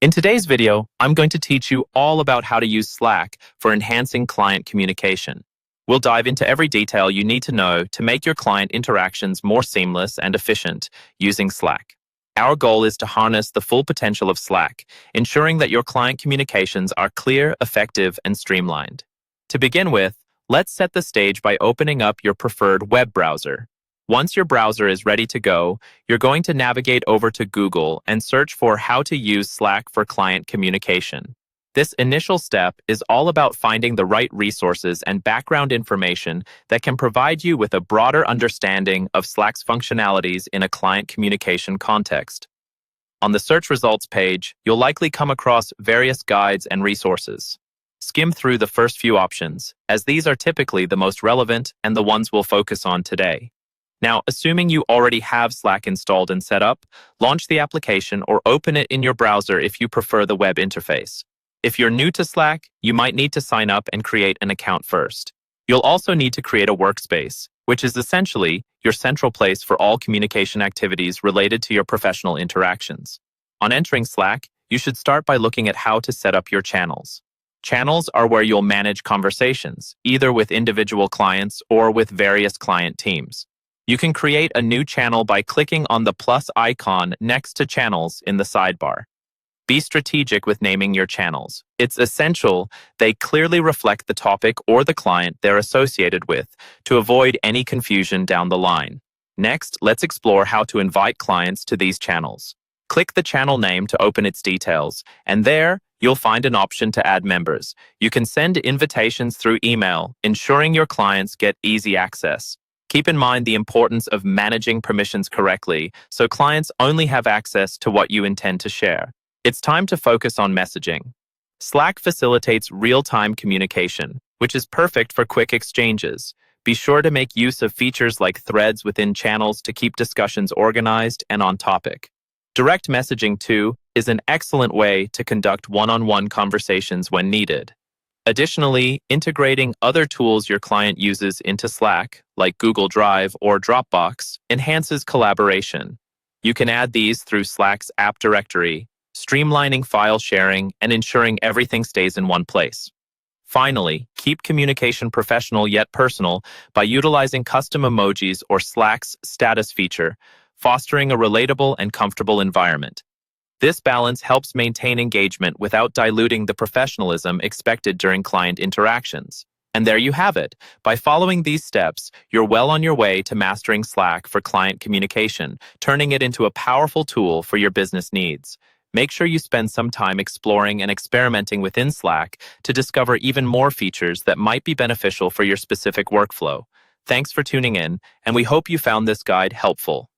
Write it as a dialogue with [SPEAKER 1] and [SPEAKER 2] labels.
[SPEAKER 1] In today's video, I'm going to teach you all about how to use Slack for enhancing client communication. We'll dive into every detail you need to know to make your client interactions more seamless and efficient using Slack. Our goal is to harness the full potential of Slack, ensuring that your client communications are clear, effective, and streamlined. To begin with, let's set the stage by opening up your preferred web browser. Once your browser is ready to go, you're going to navigate over to Google and search for how to use Slack for client communication. This initial step is all about finding the right resources and background information that can provide you with a broader understanding of Slack's functionalities in a client communication context. On the search results page, you'll likely come across various guides and resources. Skim through the first few options, as these are typically the most relevant and the ones we'll focus on today. Now, assuming you already have Slack installed and set up, launch the application or open it in your browser if you prefer the web interface. If you're new to Slack, you might need to sign up and create an account first. You'll also need to create a workspace, which is essentially your central place for all communication activities related to your professional interactions. On entering Slack, you should start by looking at how to set up your channels. Channels are where you'll manage conversations, either with individual clients or with various client teams. You can create a new channel by clicking on the plus icon next to channels in the sidebar. Be strategic with naming your channels. It's essential they clearly reflect the topic or the client they're associated with to avoid any confusion down the line. Next, let's explore how to invite clients to these channels. Click the channel name to open its details, and there, you'll find an option to add members. You can send invitations through email, ensuring your clients get easy access. Keep in mind the importance of managing permissions correctly, so clients only have access to what you intend to share. It's time to focus on messaging. Slack facilitates real-time communication, which is perfect for quick exchanges. Be sure to make use of features like threads within channels to keep discussions organized and on topic. Direct messaging, too, is an excellent way to conduct one-on-one conversations when needed. Additionally, integrating other tools your client uses into Slack, like Google Drive or Dropbox, enhances collaboration. You can add these through Slack's app directory, streamlining file sharing and ensuring everything stays in one place. Finally, keep communication professional yet personal by utilizing custom emojis or Slack's status feature, fostering a relatable and comfortable environment. This balance helps maintain engagement without diluting the professionalism expected during client interactions. And there you have it. By following these steps, you're well on your way to mastering Slack for client communication, turning it into a powerful tool for your business needs. Make sure you spend some time exploring and experimenting within Slack to discover even more features that might be beneficial for your specific workflow. Thanks for tuning in, and we hope you found this guide helpful.